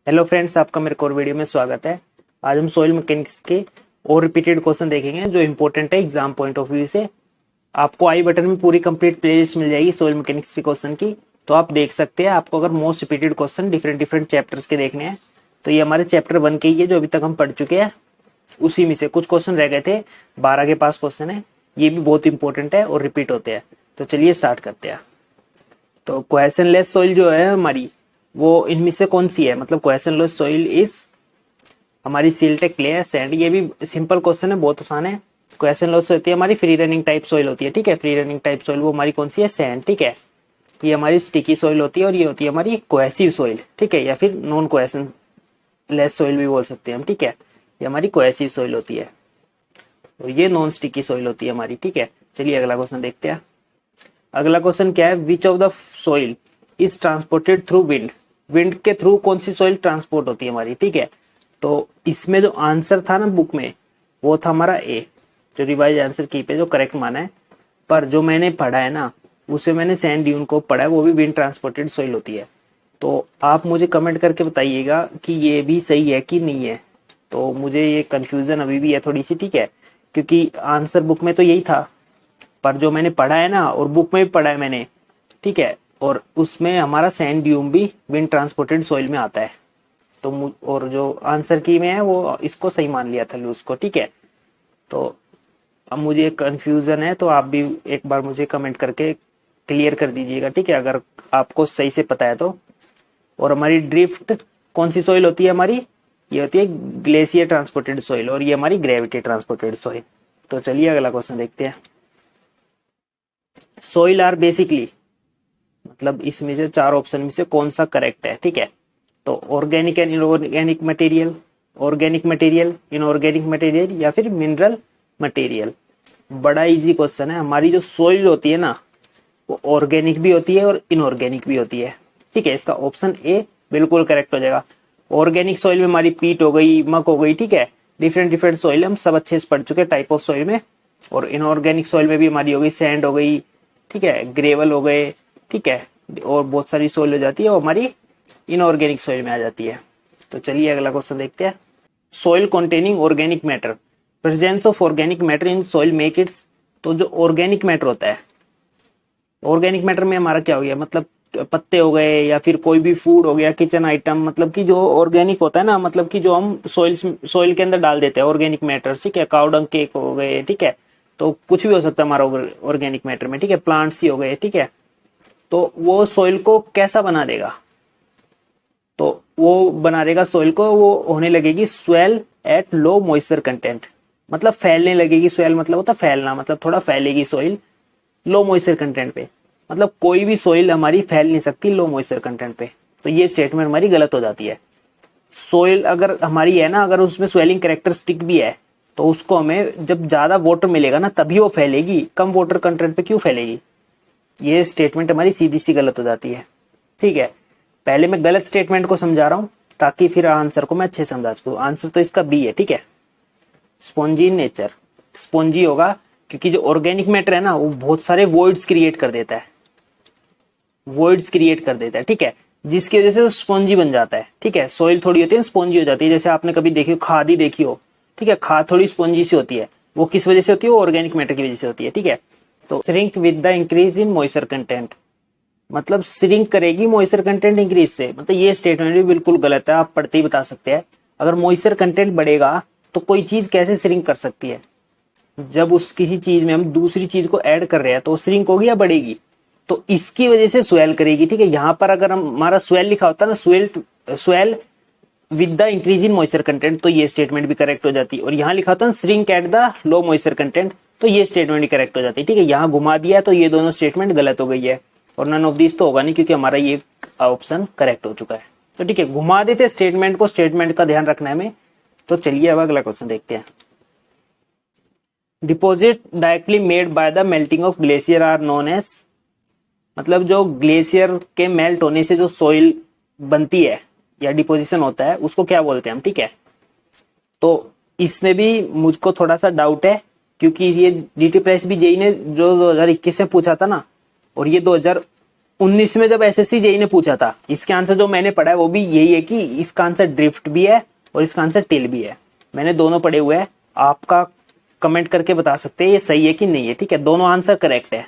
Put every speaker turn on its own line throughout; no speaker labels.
Hello friends, आपका मेरे को और वीडियो में स्वागत है। आज हम सॉइल मैकेनिक्स के और रिपीटेड क्वेश्चन देखेंगे जो इंपॉर्टेंट है एग्जाम पॉइंट ऑफ व्यू से। आपको आई बटन में पूरी कंप्लीट प्लेलिस्ट मिल जाएगी सॉइल मैकेनिक्स के क्वेश्चन की, तो आप देख सकते हैं। आपको अगर most repeated question different chapters के देखने हैं तो ये हमारे चैप्टर 1 के ही है जो अभी तक हम पढ़ चुके हैं। उसी में से कुछ क्वेश्चन रह गए थे, 12 के पास क्वेश्चन है। ये भी बहुत इंपॉर्टेंट है और रिपीट होते हैं। तो चलिए स्टार्ट करते हैं। तो क्वेश्चन लेस सॉइल जो है हमारी, वो इनमें से कौन सी है? मतलब क्वेश्चन लेस सॉइल इज हमारी सिल्टेक, क्ले, सैंड। ये भी सिंपल क्वेश्चन है, बहुत आसान है। क्वेश्चन लेस होती है हमारी फ्री रनिंग टाइप सॉइल होती है, ठीक है। फ्री रनिंग टाइप सॉइल वो हमारी कौन सी है? सैंड, ठीक है। ये हमारी स्टिकी सॉइल होती है और ये होती है हमारी कोहेसिव सॉइल, ठीक है, या फिर नॉन क्वेश्चन लेस सॉइल भी बोल सकते हैं हम, ठीक है। ये हमारी कोहेसिव सॉइल होती है और ये नॉन स्टिकी सॉइल होती है हमारी, ठीक है। चलिए अगला क्वेश्चन देखते हैं। अगला क्वेश्चन क्या है? विच of the soil is transported through wind. Wind के थ्रू कौन सी सॉइल ट्रांसपोर्ट होती है हमारी, ठीक है। तो इसमें जो आंसर था ना बुक में, वो था हमारा ए, जो रिवाइज आंसर की पे जो करेक्ट माना है। पर जो मैंने पढ़ा है ना, उसे मैंने सैंड ड्यून को पढ़ा है, वो भी विंड ट्रांसपोर्टेड सॉइल होती है। तो आप मुझे कमेंट करके बताइएगा कि ये भी सही है कि नहीं है। तो मुझे ये कंफ्यूजन अभी भी है थोड़ी सी, ठीक है, क्योंकि आंसर बुक में तो यही था, पर जो मैंने पढ़ा है ना, और बुक में भी पढ़ा है मैंने, ठीक है, और उसमें हमारा सैंड ड्यून भी विंड ट्रांसपोर्टेड सॉइल में आता है। तो और जो आंसर की में है वो इसको सही मान लिया था लूज को, ठीक है। तो अब मुझे एक कंफ्यूजन है, तो आप भी एक बार मुझे कमेंट करके क्लियर कर दीजिएगा, ठीक है, अगर आपको सही से पता है तो। और हमारी ड्रिफ्ट कौन सी सॉइल होती है हमारी? ये होती है ग्लेशियर ट्रांसपोर्टेड सॉइल, और ये हमारी ग्रेविटी ट्रांसपोर्टेड सॉइल। तो चलिए अगला क्वेश्चन देखते हैं। सॉइल आर बेसिकली, मतलब इसमें से चार ऑप्शन में से कौन सा करेक्ट है, ठीक है। तो organic and inorganic material, organic material, inorganic material, या फिर मिनरल मटेरियल। बड़ा इजी क्वेश्चन है। हमारी जो सॉइल होती है ना, वो ऑर्गेनिक भी होती है और इनऑर्गेनिक भी होती है, ठीक है। इसका ऑप्शन ए बिल्कुल करेक्ट हो जाएगा। ऑर्गेनिक सॉइल में हमारी पीट हो गई, मक हो गई, ठीक है। डिफरेंट सॉइल हम सब अच्छे से पढ़ चुके हैं टाइप ऑफ सॉइल में। और इनऑर्गेनिक सॉइल में भी हमारी हो गई सैंड हो गई, ठीक है, ग्रेवल हो गए, ठीक है, और बहुत सारी सॉइल हो जाती है, वो हमारी इनऑर्गेनिक सॉइल में आ जाती है। तो चलिए अगला क्वेश्चन देखते हैं। Soil containing organic matter, presence of organic matter in soil make it's. तो जो ऑर्गेनिक मैटर होता है, ऑर्गेनिक मैटर में हमारा क्या हो गया? मतलब पत्ते हो गए, या फिर कोई भी फूड हो गया, किचन आइटम, मतलब कि जो ऑर्गेनिक होता है ना, मतलब कि जो हम सॉइल के अंदर डाल देते हैं ऑर्गेनिक मैटर, ठीक है। काउ डंग केक हो गए, ठीक है। तो कुछ भी हो सकता है हमारा ऑर्गेनिक मैटर में, ठीक है। प्लांट्स ही हो गए, ठीक है। तो वो सॉइल को कैसा बना देगा? तो वो बना देगा सॉइल को, वो होने लगेगी swell at low moisture content. मतलब फैलने लगेगी। स्वेल मतलब होता है फैलना, मतलब थोड़ा फैलेगी सॉइल लो मॉइस्चर कंटेंट पे। मतलब कोई भी सॉइल हमारी फैल नहीं सकती लो मॉइस्चर कंटेंट पे। तो ये स्टेटमेंट हमारी गलत हो जाती है। सॉइल अगर हमारी है ना, अगर उसमें स्वेलिंग कैरेक्टरिस्टिक भी है, तो उसको हमें जब ज्यादा वाटर मिलेगा ना तभी वो फैलेगी, कम वाटर कंटेंट पे क्यों फैलेगी? ये स्टेटमेंट हमारी सीधी सी गलत हो जाती है, ठीक है। पहले मैं गलत स्टेटमेंट को समझा रहा हूं ताकि फिर आंसर को मैं अच्छे से समझा सकूं। आंसर तो इसका बी है, ठीक है। स्पॉन्जी इन नेचर, स्पॉन्जी होगा क्योंकि जो ऑर्गेनिक मैटर है ना, वो बहुत सारे वॉइड्स क्रिएट कर देता है, वॉइड्स क्रिएट कर देता है, ठीक है, जिसकी वजह से वो स्पॉन्जी बन जाता है, ठीक है। सॉइल थोड़ी होती है स्पॉन्जी हो जाती है। जैसे आपने कभी देखी हो खाद ही देखी हो, ठीक है, खाद थोड़ी स्पॉन्जी सी होती है। वो किस वजह से होती है? वो ऑर्गेनिक मैटर की वजह से होती है, ठीक है। तो shrink with the increase in moisture content, मतलब श्रिंक करेगी मॉइस्चर कंटेंट इंक्रीज से। मतलब ये स्टेटमेंट भी बिल्कुल गलत है, आप पढ़ते ही बता सकते हैं। अगर मॉइस्चर कंटेंट बढ़ेगा तो कोई चीज कैसे श्रिंक कर सकती है? जब उस किसी चीज में हम दूसरी चीज को ऐड कर रहे हैं तो श्रिंक होगी या बढ़ेगी? तो इसकी वजह से स्वेल करेगी, ठीक है। यहां पर अगर हमारा स्वेल लिखा होता ना, swell with the increase in moisture content, तो ये स्टेटमेंट भी करेक्ट हो जाती। और यहाँ लिखा होता है shrink at the low moisture content, तो ये स्टेटमेंट भी करेक्ट हो जाती है, ठीक है। यहाँ घुमा दिया तो ये दोनों स्टेटमेंट गलत हो गई है, और नन ऑफ दिस तो होगा नहीं क्योंकि हमारा ये ऑप्शन करेक्ट हो चुका है। तो ठीक है, घुमा देते स्टेटमेंट को, स्टेटमेंट का ध्यान रखना है हमें। तो चलिए अब अगला क्वेश्चन देखते हैं। Deposit directly made by the melting of glacier are known as, मतलब जो ग्लेशियर के मेल्ट होने से जो सॉइल बनती है या डिपोजिशन होता है, उसको क्या बोलते हैं हम, ठीक है। तो इसमें भी मुझको थोड़ा सा डाउट है, क्योंकि ये DT प्रेस भी जेई ने जो 2021 में पूछा था ना, और ये 2019 में जब एसएससी जेई ने पूछा था, इसके आंसर जो मैंने पढ़ा है वो भी यही है कि इसका आंसर ड्रिफ्ट भी है और इसका आंसर टिल भी है। मैंने दोनों पढ़े हुए हैं, आपका कमेंट करके बता सकते हैं ये सही है कि नहीं है। ठीक है, दोनों आंसर करेक्ट है।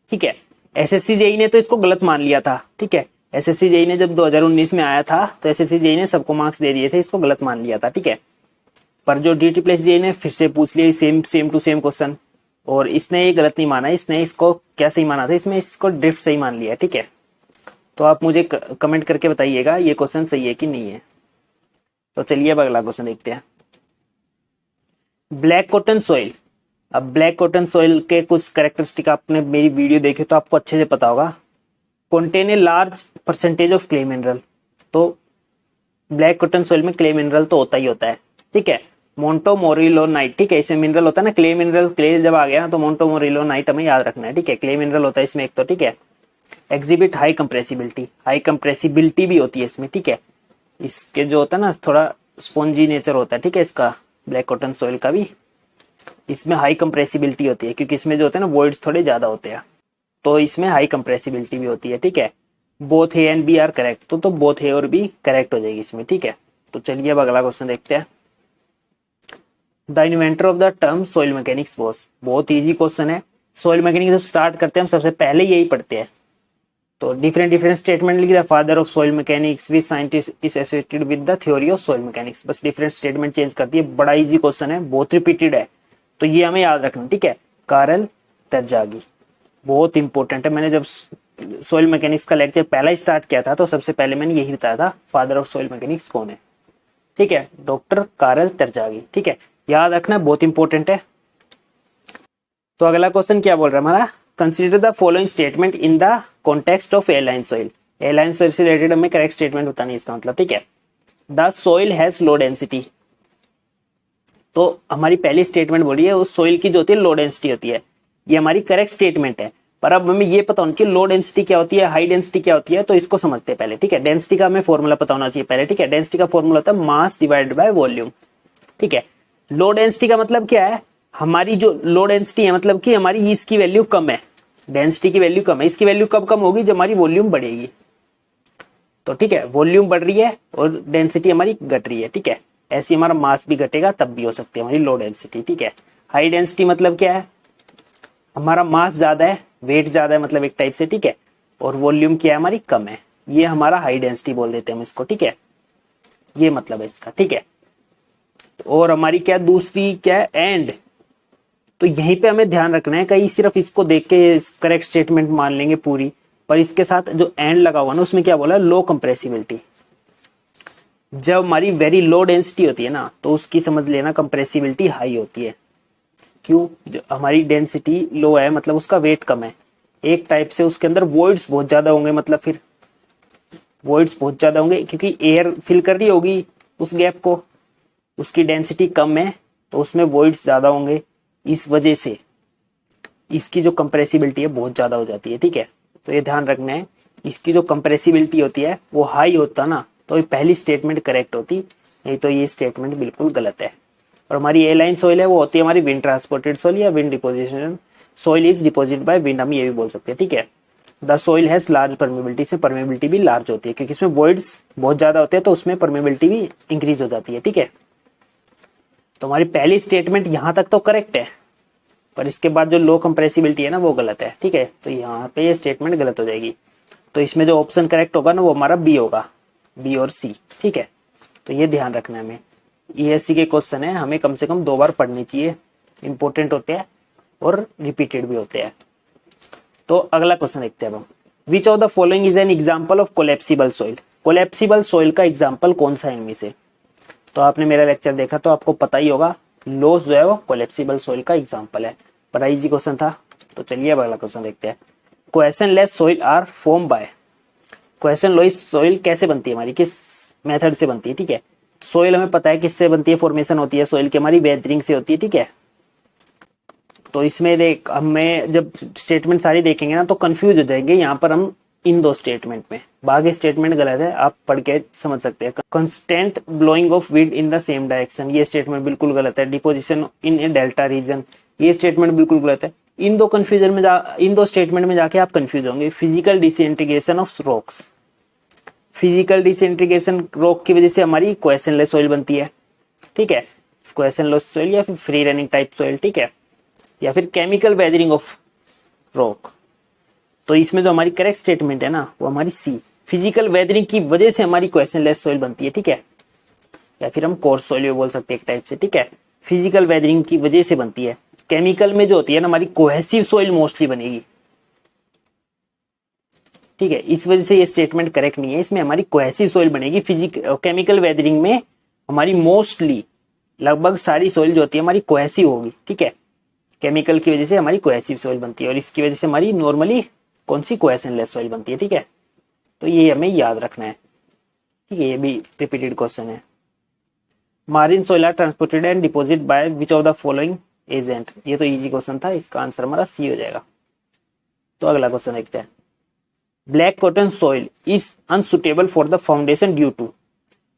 ठीक है, एसएससी जेई ने तो इसको गलत मान लिया था। ठीक है, एसएससी जेई ने जब 2019 में आया था तो एसएससी जेई ने सबको मार्क्स दे दिए थे, इसको गलत मान लिया था। ठीक है, पर जो डीटी प्लस जेई ने फिर से पूछ लिया सेम टू सेम क्वेश्चन, और इसने ये गलत नहीं माना, इसने इसको क्या सही माना था, इसमें इसको ड्रिफ्ट सही मान लिया। ठीक है, तो आप मुझे कमेंट करके बताइएगा ये क्वेश्चन सही है कि नहीं है। तो चलिए अब अगला क्वेश्चन देखते हैं। Black cotton soil. अब ब्लैक कॉटन सॉइल के कुछ कैरेक्टरिस्टिक आपने मेरी वीडियो देखे तो आपको अच्छे से पता होगा। Contain a large percentage of clay mineral. तो ब्लैक कॉटन सॉइल में क्ले मिनरल तो होता ही होता है। ठीक है, मोंटोमोरिलोनाइट। ठीक है, इसमें मिनरल होता है ना, क्ले मिनरल। क्ले जब आ गया ना तो मोंटोमोरिलोनाइट हमें याद रखना है। ठीक है, क्ले मिनरल होता है इसमें एक तो। ठीक है, exhibit high compressibility. High compressibility भी होती है इसमें। ठीक है, इसके जो होता है ना थोड़ा स्पॉन्जी नेचर होता है। ठीक है, इसका ब्लैक कॉटन सॉइल का भी इसमें हाई कंप्रेसिबिलिटी होती है, क्योंकि इसमें जो होते हैं ना वॉइड्स थोड़े ज्यादा होते हैं, तो इसमें हाई कंप्रेसिबिलिटी भी होती है। ठीक है, both A and B are correct, तो बोथ ए और बी करेक्ट हो जाएगी इसमें। ठीक है, तो चलिए अब अगला क्वेश्चन देखते हैं। The inventor of the term soil mechanics was. बहुत इजी क्वेश्चन है। सॉइल मैकेनिक्स जब स्टार्ट करते हैं हम सबसे पहले यही पढ़ते हैं। तो डिफरेंट स्टेटमेंट लिख दिया। Father of soil mechanics which scientist is associated with the theory of soil mechanics. बस डिफरेंट स्टेटमेंट चेंज कर दिए। बड़ा इजी क्वेश्चन है, बहुत रिपीटेड है, तो ये हमें याद रखना। ठीक है, कार्ल तेरजागी, बहुत इंपॉर्टेंट है। मैंने जब सॉइल मैकेनिक्स का लेक्चर पहला ही स्टार्ट किया था तो सबसे पहले मैंने यही बताया था फादर ऑफ सॉइल मैकेनिक्स कौन है। ठीक है, डॉक्टर कार्ल तेरजागी। ठीक है, याद रखना, बहुत इंपॉर्टेंट है। तो अगला क्वेश्चन क्या बोल रहा है हमारा, consider the following statement in the context of align soil. Align soil से रिलेटेड हमें करेक्ट स्टेटमेंट बतानी है इसका मतलब। ठीक है, the soil has low density. तो हमारी पहली स्टेटमेंट बोली है उस सॉइल की जो होती है लो डेंसिटी होती है, ये हमारी करेक्ट स्टेटमेंट है। पर अब हमें ये पता होना चाहिए लो डेंसिटी क्या होती है, हाई डेंसिटी क्या होती है, तो इसको समझते हैं पहले। ठीक है, डेंसिटी का हमें फॉर्मूला पता होना चाहिए पहले। ठीक है, डेंसिटी का फॉर्मूला होता है मास डिवाइडेड बाय वॉल्यूम। ठीक है, लो डेंसिटी का मतलब क्या है, हमारी जो लो डेंसिटी है मतलब कि हमारी इसकी वैल्यू कम है, डेंसिटी की वैल्यू कम है। इसकी वैल्यू कब कम होगी, जब हमारी वॉल्यूम बढ़ेगी। तो ठीक है, वॉल्यूम बढ़ रही है और डेंसिटी हमारी घट रही है। ठीक है, ऐसे हमारा मास भी घटेगा तब भी हो सकती है हमारी लो डेंसिटी। ठीक है, हाई डेंसिटी मतलब क्या है, हमारा मास ज्यादा है, वेट ज्यादा है मतलब एक टाइप से। ठीक है, और वॉल्यूम क्या है हमारी कम है, ये हमारा हाई डेंसिटी बोल देते हैं हम इसको। ठीक है, ये मतलब है इसका। ठीक है, और हमारी क्या दूसरी क्या है, एंड। तो यहीं पे हमें ध्यान रखना है, कहीं सिर्फ इसको देख के करेक्ट स्टेटमेंट मान लेंगे पूरी, पर इसके साथ जो एंड लगा हुआ ना उसमें क्या बोला, लो कंप्रेसिबिलिटी। जब हमारी वेरी लो डेंसिटी होती है ना तो उसकी समझ लेना कंप्रेसिबिलिटी हाई होती है। क्यों, जो हमारी डेंसिटी लो है मतलब उसका वेट कम है, एक टाइप से उसके अंदर वॉइड्स बहुत ज्यादा होंगे, मतलब फिर वॉइड्स बहुत ज्यादा होंगे क्योंकि एयर फिल कर रही होगी उस गैप को, उसकी डेंसिटी कम है तो उसमें वॉइड्स ज्यादा होंगे, इस वजह से इसकी जो कंप्रेसिबिलिटी है बहुत ज्यादा हो जाती है। ठीक है, तो ये ध्यान रखना है, इसकी जो कंप्रेसिबिलिटी होती है वो हाई होता ना तो ये पहली स्टेटमेंट करेक्ट होती, नहीं तो ये स्टेटमेंट बिल्कुल गलत है। और हमारी ए लाइन सॉइल है वो होती है हमारी विंड ट्रांसपोर्टेड सॉइल या wind deposition soil is deposit by wind, हम ये भी बोल सकते हैं। ठीक है, the soil has large permeability, से परमेबिलिटी भी लार्ज होती है क्योंकि इसमें वॉइड्स बहुत ज्यादा होते हैं तो उसमें परमेबिलिटी भी इंक्रीज हो जाती है। ठीक है, तो हमारी पहली स्टेटमेंट यहां तक तो करेक्ट है, पर इसके बाद जो लो कंप्रेसिबिलिटी है ना वो गलत है। ठीक है, तो यहाँ पे ये स्टेटमेंट गलत हो जाएगी। तो इसमें जो ऑप्शन करेक्ट होगा ना वो हमारा बी होगा, बी और सी। ठीक है, तो ये ध्यान रखना है हमें। ईएससी के क्वेश्चन है, हमें कम से कम 2 बार पढ़नी चाहिए, इंपॉर्टेंट होते हैं और रिपीटेड भी होते हैं। तो अगला क्वेश्चन देखते हैं अब हम, विच of the following is an example of collapsible soil. Collapsible soil का एग्जाम्पल कौन सा है इनमें से, तो आपने मेरा लेक्चर देखा तो आपको पता ही होगा, लोस जो है वो कोलेप्सिबल सॉइल का एग्जाम्पल है। बड़ा इजी क्वेश्चन था। तो चलिए अब अगला क्वेश्चन देखते हैं। Question less soil are form by. Question less soil कैसे बनती है हमारी, किस मेथड से बनती है। ठीक है, सॉइल हमें पता है किससे बनती है, फॉर्मेशन होती है सॉइल की हमारी वेदरिंग से होती है। ठीक है, तो इसमें देख हमें जब स्टेटमेंट सारी देखेंगे ना तो कंफ्यूज हो जाएंगे यहाँ पर हम इन 2 स्टेटमेंट में, बाकी स्टेटमेंट गलत है, आप पढ़ के समझ सकते हैं। Constant blowing of wind in the same direction, ये स्टेटमेंट बिल्कुल गलत है। Deposition in a delta region, ये स्टेटमेंट बिल्कुल गलत है। इन दो स्टेटमेंट में जाके आप कंफ्यूज होंगे। Physical disintegration of rocks, physical disintegration rock की वजह से हमारी क्वेश्चनलेस सॉइल बनती है, ठीक है, क्वेश्चनलेस सॉइल या फिर फ्री रनिंग टाइप सॉइल, ठीक है, या फिर केमिकल वेदरिंग ऑफ रॉक। तो इसमें जो हमारी करेक्ट स्टेटमेंट है ना वो हमारी सी, फिजिकल वेदरिंग की वजह से हमारी क्वेश्चनलेस सॉइल बनती है, ठीक है, या फिर हम कोर्स सॉइल भी बोल सकते हैं एक टाइप से, ठीक है। फिजिकल वेदरिंग की वजह से बनती है। केमिकल में जो होती है ना हमारी कोहेसिव सॉइल मोस्टली बनेगी, ठीक है, इस वजह से ये स्टेटमेंट करेक्ट नहीं है, इसमें हमारी कोहेसिव सॉइल बनेगी। केमिकल वेदरिंग में हमारी मोस्टली लगभग सारी सॉइल जो होती है हमारी कोहेसिव होगी, ठीक है, केमिकल की वजह से हमारी कोहेसिव सॉइल बनती है और इसकी वजह से हमारी नॉर्मली कौन सी कोहेशनलेस सॉइल बनती है, ठीक है। तो ये हमें याद रखना है, ठीक है, ये भी रिपीटेड क्वेश्चन है। Marine soil are transported and deposit by which of the following agent, ये तो इजी क्वेश्चन था, इसका आंसर हमारा सी हो जाएगा। तो अगला क्वेश्चन देखते हैं। Black cotton soil is unsuitable for the foundation due to,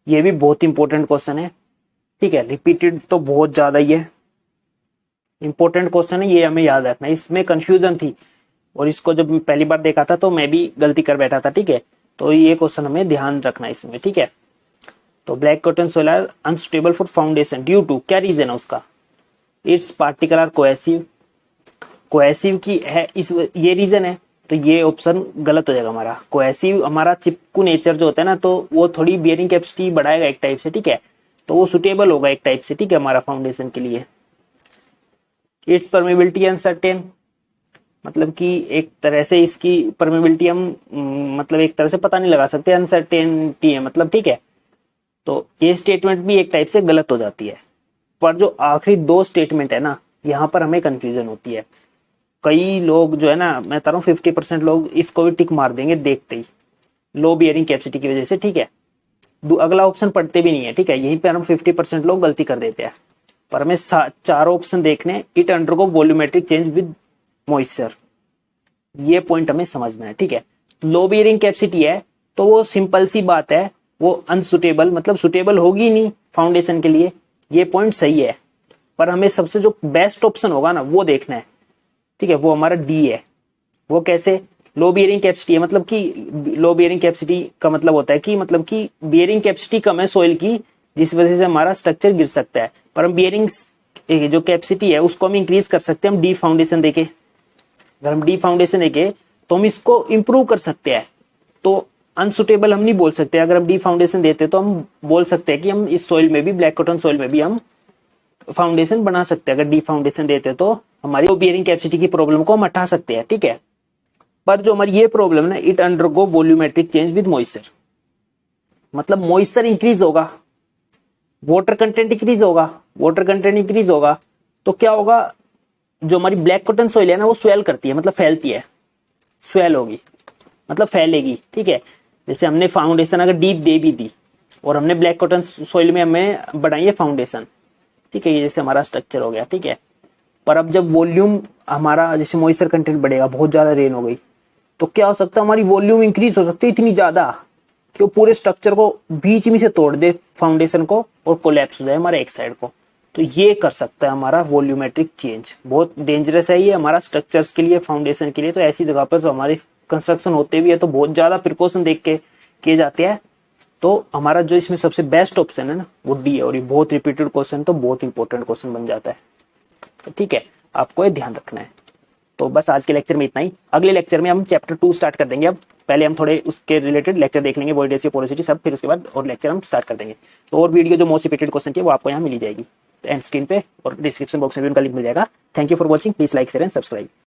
ये भी बहुत इंपॉर्टेंट क्वेश्चन है, ठीक है, रिपीटेड तो बहुत ज्यादा ही है, इंपॉर्टेंट क्वेश्चन है, ये हमें याद रखना है। इसमें कंफ्यूजन थी और इसको जब पहली बार देखा था तो मैं भी गलती कर बैठा था, ठीक है, तो ये क्वेश्चन हमें ध्यान रखना है इसमें, ठीक है। तो black cotton soil are unsuitable for foundation due to, क्या रीजन है उसका, its particle are cohesive, cohesive की है इस ये रीजन है, तो ये ऑप्शन गलत हो जाएगा हमारा। कोहेसिव हमारा चिपकू नेचर जो होता है ना तो वो थोड़ी बियरिंग कैपेसिटी बढ़ाएगा एक टाइप से, ठीक है, तो वो सुटेबल होगा एक टाइप से, ठीक है, हमारा फाउंडेशन के लिए। इट्स परमेबिलिटी अनसर्टेन, मतलब कि एक तरह से इसकी परमेबिलिटी हम मतलब एक तरह से पता नहीं लगा सकते, अनसर्टेनिटी है मतलब, ठीक है, तो ये स्टेटमेंट भी एक टाइप से गलत हो जाती है। पर जो आखिरी दो स्टेटमेंट है ना यहाँ पर हमें कंफ्यूजन होती है। कई लोग जो है ना, मैं बता रहा हूँ 50% लोग इसको भी टिक मार देंगे देखते ही, लो बियरिंग कैपेसिटी की वजह से, ठीक है, अगला ऑप्शन पढ़ते भी नहीं है, ठीक है, यहीं पर हम 50% लोग गलती कर देते हैं। पर हमें चारों ऑप्शन देखने, it undergo volumetric change with moisture, ये पॉइंट हमें समझना है, ठीक है। लो बियरिंग कैपेसिटी है तो वो सिंपल सी बात है, वो अनसुटेबल मतलब सुटेबल होगी नहीं फाउंडेशन के लिए, ये पॉइंट सही है। पर हमें सबसे जो बेस्ट ऑप्शन होगा ना वो देखना है, ठीक है, वो हमारा डी है। वो कैसे, लो बियरिंग कैपेसिटी है, मतलब कि लो बियरिंग कैपेसिटी का मतलब होता है कि बियरिंग कैपेसिटी कम है सॉइल की, जिस वजह से हमारा स्ट्रक्चर गिर सकता है। पर हम बियरिंग जो कैपेसिटी है उसको हम इंक्रीज कर सकते हैं हम डी फाउंडेशन देके। अगर हम डी फाउंडेशन देके तो हम इसको इंप्रूव कर सकते हैं, तो अनसुटेबल हम नहीं बोल सकते। अगर हम डी फाउंडेशन देते तो हम बोल सकते हैं कि हम इस सॉइल में भी, ब्लैक कॉटन सॉइल में भी हम फाउंडेशन बना सकते हैं। अगर डी फाउंडेशन देते तो हमारी बियरिंग कैपेसिटी की प्रॉब्लम को हम हटा सकते हैं, ठीक है। पर जो हमारी ये प्रॉब्लम है ना, it undergo volumetric change with moisture, मतलब मॉइस्चर इंक्रीज होगा, वाटर कंटेंट इंक्रीज होगा, वाटर कंटेंट इंक्रीज होगा तो क्या होगा, जो हमारी ब्लैक कॉटन सॉइल है ना वो स्वेल करती है, मतलब फैलती है, स्वेल होगी मतलब फैलेगी, ठीक है। जैसे हमने फाउंडेशन अगर डीप दे भी दी और हमने ब्लैक कॉटन सॉइल में हमें बढ़ाई है फाउंडेशन, ठीक है, ये जैसे हमारा स्ट्रक्चर हो गया, ठीक है। पर अब जब वॉल्यूम हमारा, जैसे मॉइस्चर कंटेंट बढ़ेगा, बहुत ज्यादा रेन हो गई, तो क्या हो सकता है, हमारी वॉल्यूम इंक्रीज हो सकती है इतनी ज्यादा कि वो पूरे स्ट्रक्चर को बीच में से तोड़ दे, फाउंडेशन को, और कोलैप्स हो जाए हमारे एक साइड को। तो ये कर सकता है हमारा वॉल्यूमेट्रिक चेंज, बहुत डेंजरस है ये हमारा स्ट्रक्चर्स के लिए, फाउंडेशन के लिए। तो ऐसी जगह पर जो हमारे कंस्ट्रक्शन होते भी है तो बहुत ज्यादा प्रिकॉशन देख के किए जाते हैं। तो हमारा जो इसमें सबसे बेस्ट ऑप्शन है ना वो डी है, और ये बहुत रिपीटेड क्वेश्चन, तो बहुत इंपॉर्टेंट क्वेश्चन बन जाता है, तो ठीक है, आपको ये ध्यान रखना है। तो बस आज के लेक्चर में इतना ही। अगले लेक्चर में हम चैप्टर 2 स्टार्ट कर देंगे। अब पहले हम थोड़े उसके रिलेटेड लेक्चर देख लेंगे, वॉइड रेशियो, पोरोसिटी सब, फिर उसके बाद और लेक्चर हम स्टार्ट कर देंगे। तो और वीडियो जो मोस्ट रिपीटेड क्वेश्चन की वो आपको यहाँ मिल जाएगी एंड स्क्रीन पे, और डिस्क्रिप्शन बॉक्स में भी उनका लिंक मिल जाएगा। Thank you for watching, please like share and subscribe.